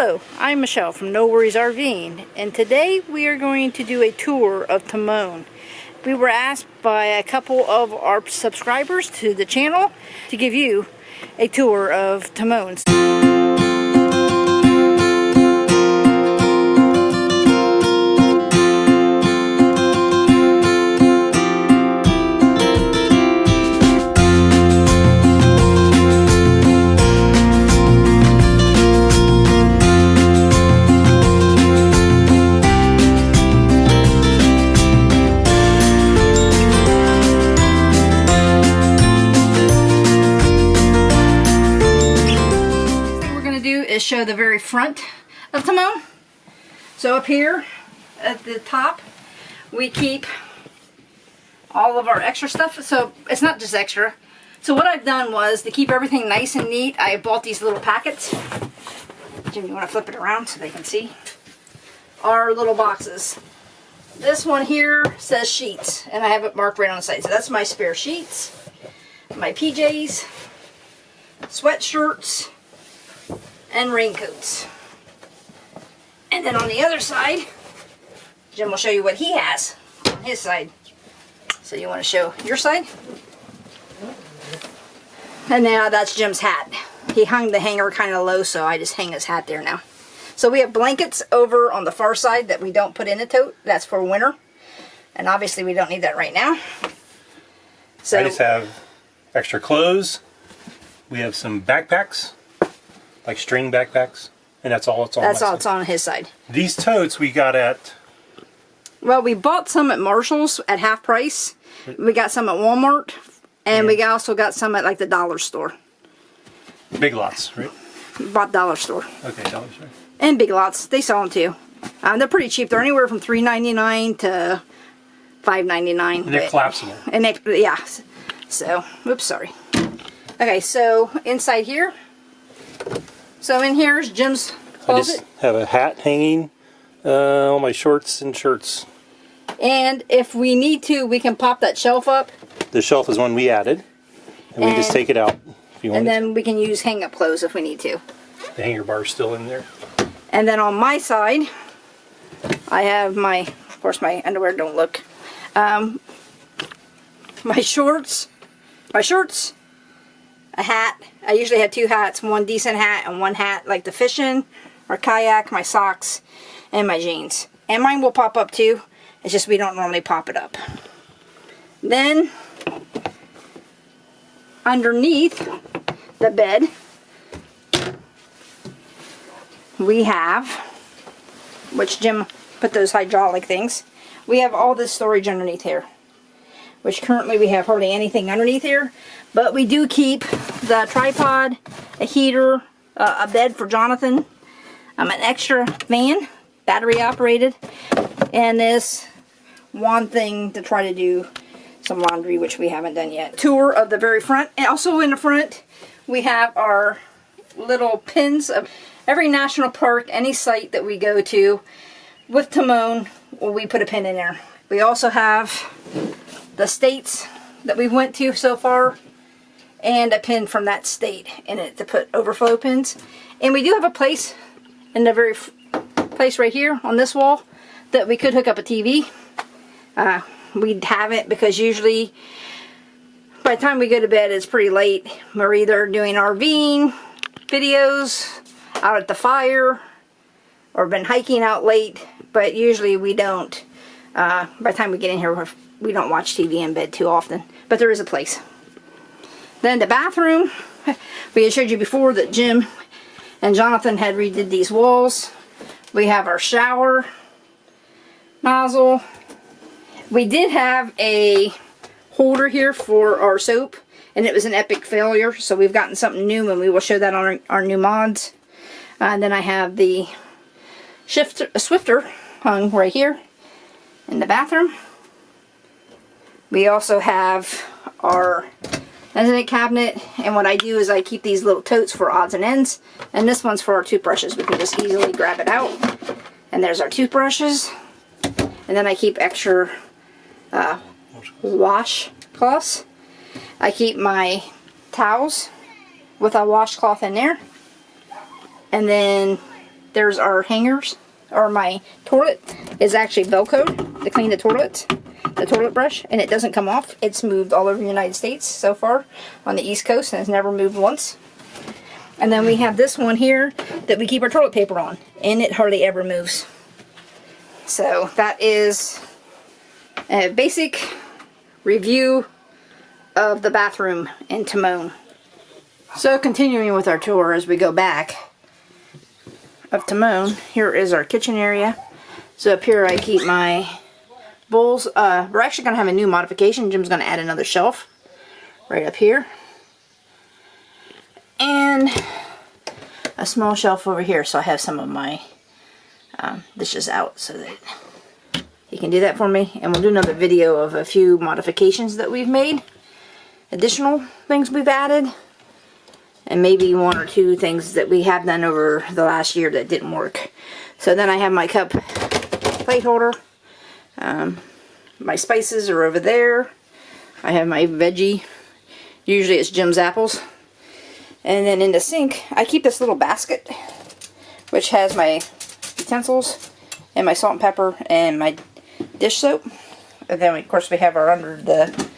Hello, I'm Michelle from No Worries RVing, and today we are going to do a tour of Timon. We were asked by a couple of our subscribers to the channel to give you a tour of Timon. Is show the very front of Timon. So up here at the top we keep all of our extra stuff. So it's not just extra. So what I've done was to keep everything nice and neat, I bought these little packets. Jim, you want to flip it around so they can see? Our little boxes. This one here says sheets and I have it marked right on the side. So that's my spare sheets, my PJs, sweatshirts, and raincoats. And then on the other side, Jim will show you what he has on his side. So you want to show your side? And now that's Jim's hat. He hung the hanger kind of low, so I just hang his hat there now. So we have blankets over on the far side that we don't put in the tote. That's for winter. And obviously we don't need that right now. So I just have extra clothes. We have some backpacks, like string backpacks, and that's all it's on. That's all it's on his side. These totes we got at... Well, we bought some at Marshall's at half price. We got some at Walmart, and we also got some at like the dollar store. Big Lots, right? Bought dollar store. Okay, dollar store. And Big Lots, they sell them too. They're pretty cheap. They're anywhere from $3.99 to $5.99. And they're collapsible. And they, yeah. So, oops, sorry. Okay, so inside here. So in here is Jim's closet. I just have a hat hanging, all my shorts and shirts. And if we need to, we can pop that shelf up. The shelf is one we added, and we just take it out if you want. And then we can use hang-up clothes if we need to. The hanger bar is still in there. And then on my side, I have my, of course my underwear don't look, my shorts, a hat. I usually have two hats, one decent hat and one hat like the fishing or kayak, my socks, and my jeans. And mine will pop up too. It's just we don't normally pop it up. Then, underneath the bed, we have, which Jim put those hydraulic things, we have all this storage underneath here. Which currently we have hardly anything underneath here. But we do keep the tripod, a heater, a bed for Jonathan, an extra fan, battery operated, and this one thing to try to do some laundry, which we haven't done yet. Tour of the very front. And also in the front, we have our little pins of every national park, any site that we go to with Timon, we put a pin in there. We also have the states that we went to so far, and a pin from that state in it to put overflow pins. And we do have a place in the very place right here on this wall that we could hook up a TV. We'd have it because usually by the time we go to bed it's pretty late. We're either doing RVing videos out at the fire or been hiking out late, but usually we don't. By the time we get in here, we don't watch TV in bed too often, but there is a place. Then the bathroom, we had showed you before that Jim and Jonathan had redid these walls. We have our shower nozzle. We did have a holder here for our soap, and it was an epic failure, so we've gotten something new, and we will show that on our new mods. And then I have the Swifter hung right here in the bathroom. We also have our mezzanine cabinet, and what I do is I keep these little totes for odds and ends, and this one's for our toothbrushes. We can just easily grab it out, and there's our toothbrushes. And then I keep extra washcloths. I keep my towels with a washcloth in there. And then there's our hangers, or my toilet is actually Velcroed to clean the toilet brush, and it doesn't come off. It's moved all over the United States so far on the East Coast, and it's never moved once. And then we have this one here that we keep our toilet paper on, and it hardly ever moves. So that is a basic review of the bathroom in Timon. So continuing with our tour as we go back of Timon, here is our kitchen area. So up here I keep my bowls. We're actually going to have a new modification. Jim's going to add another shelf right up here. And a small shelf over here, so I have some of my dishes out so that he can do that for me. And we'll do another video of a few modifications that we've made. Additional things we've added. And maybe one or two things that we have done over the last year that didn't work. So then I have my cup plate holder. My spices are over there. I have my veggie. Usually it's Jim's apples. And then in the sink, I keep this little basket, which has my utensils and my salt and pepper and my dish soap. And then, of course, we have our under the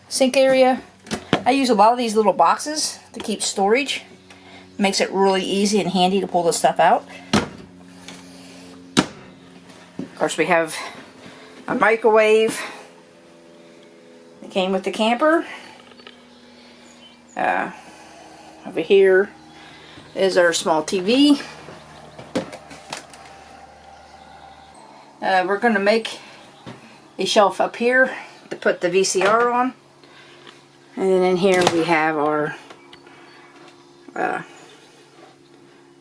sink area. I use a lot of these little boxes to keep storage. Makes it really easy and handy to pull the stuff out. Of course, we have a microwave that came with the camper. Over here is our small TV. We're going to make a shelf up here to put the VCR on. And then in here we have our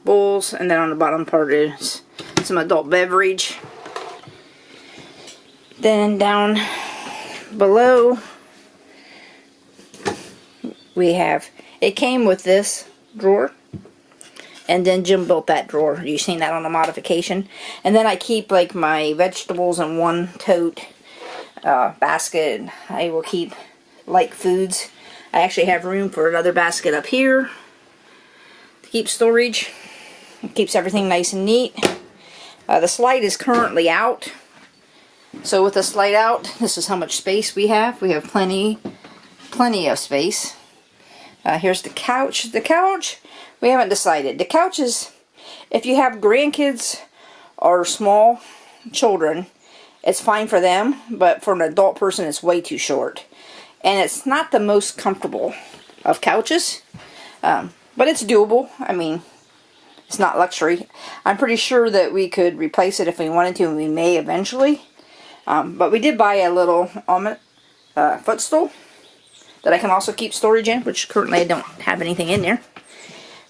bowls, and then on the bottom part is some adult beverage. Then down below we have, it came with this drawer, and then Jim built that drawer. You've seen that on the modification. And then I keep like my vegetables in one tote basket. I will keep light foods. I actually have room for another basket up here to keep storage. It keeps everything nice and neat. The slide is currently out. So with the slide out, this is how much space we have. We have plenty of space. Here's the couch. The couch, we haven't decided. The couch is, if you have grandkids or small children, it's fine for them, but for an adult person, it's way too short. And it's not the most comfortable of couches, but it's doable. I mean, it's not luxury. I'm pretty sure that we could replace it if we wanted to, and we may eventually. But we did buy a little footstool that I can also keep storage in, which currently I don't have anything in there.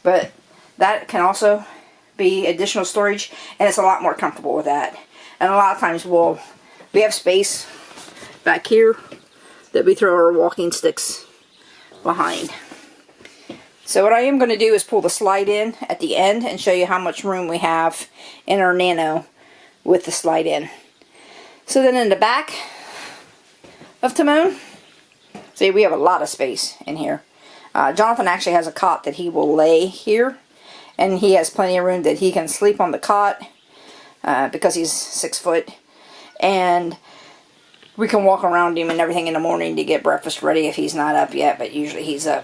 But that can also be additional storage, and it's a lot more comfortable with that. And a lot of times we have space back here that we throw our walking sticks behind. So what I am going to do is pull the slide in at the end and show you how much room we have in our Nano with the slide in. So then in the back of Timon, see, we have a lot of space in here. Jonathan actually has a cot that he will lay here, and he has plenty of room that he can sleep on the cot because he's 6 foot, and we can walk around him and everything in the morning to get breakfast ready if he's not up yet, but usually he's up.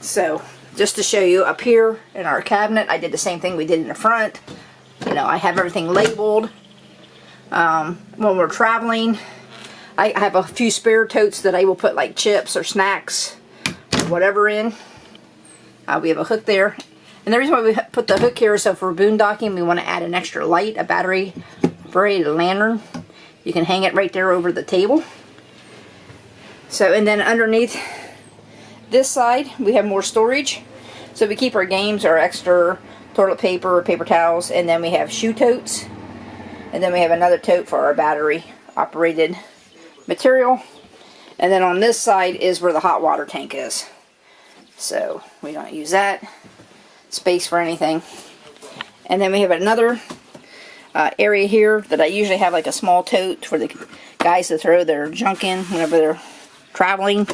So just to show you, up here in our cabinet, I did the same thing we did in the front. You know, I have everything labeled. When we're traveling, I have a few spare totes that I will put like chips or snacks or whatever in. We have a hook there. And the reason why we put the hook here is so for boondocking, we want to add an extra light, a battery operated lantern. You can hang it right there over the table. So, and then underneath this side, we have more storage. So we keep our games, our extra toilet paper, paper towels, and then we have shoe totes. And then we have another tote for our battery operated material. And then on this side is where the hot water tank is. So we don't use that space for anything. And then we have another area here that I usually have like a small tote for the guys to throw their junk in whenever they're traveling.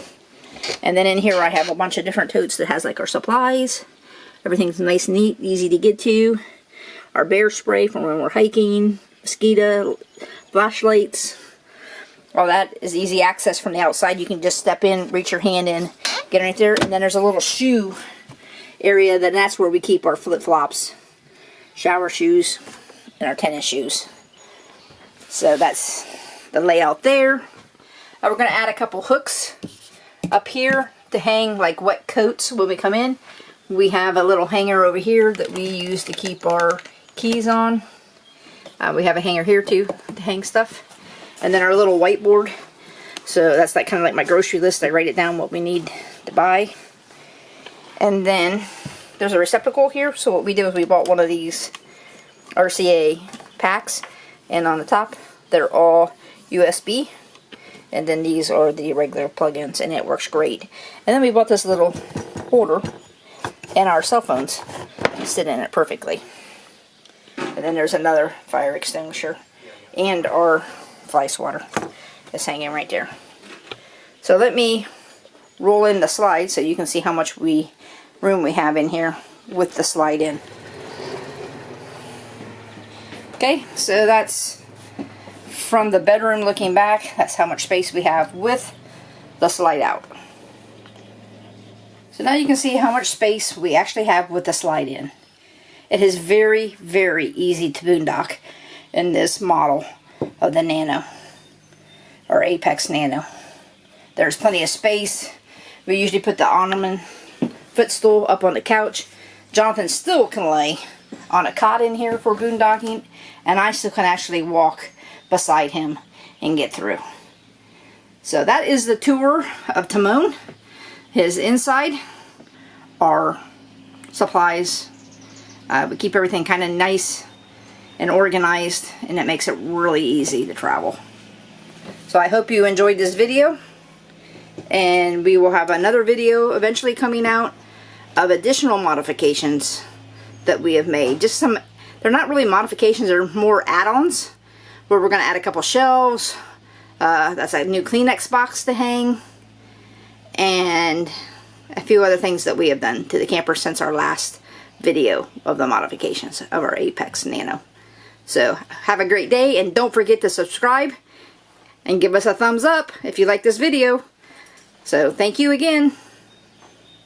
And then in here I have a bunch of different totes that has like our supplies. Everything's nice and neat, easy to get to. our bear spray for when we're hiking, mosquito, flashlights. All that is easy access from the outside. You can just step in, reach your hand in, get right there. And then there's a little shoe area, that's where we keep our flip-flops, shower shoes, and our tennis shoes. So that's the layout there. We're going to add a couple hooks up here to hang like wet coats when we come in. We have a little hanger over here that we use to keep our keys on. We have a hanger here too to hang stuff. And then our little whiteboard. So that's like kind of like my grocery list. I write it down what we need to buy. And then there's a receptacle here. So what we did was we bought one of these RCA packs. And on the top, they're all USB. And then these are the regular plug-ins, and it works great. And then we bought this little holder, and our cell phones sit in it perfectly. And then there's another fire extinguisher, and our fly swatter is hanging right there. So let me roll in the slide so you can see how much room we have in here with the slide in. Okay, so that's from the bedroom looking back. That's how much space we have with the slide out. So now you can see how much space we actually have with the slide in. It is very, very easy to boondock in this model of the Nano, or Apex Nano. There's plenty of space. We usually put the ottoman footstool up on the couch. Jonathan still can lay on a cot in here for boondocking, and I still can actually walk beside him and get through. So that is the tour of Timon. His inside, our supplies. We keep everything kind of nice and organized, and it makes it really easy to travel. So I hope you enjoyed this video, and we will have another video eventually coming out of additional modifications that we have made. Just some, they're not really modifications, they're more add-ons, where we're going to add a couple shelves. That's a new Kleenex box to hang, and a few other things that we have done to the camper since our last video of the modifications of our Apex Nano. So have a great day, and don't forget to subscribe and give us a thumbs up if you like this video. So thank you again.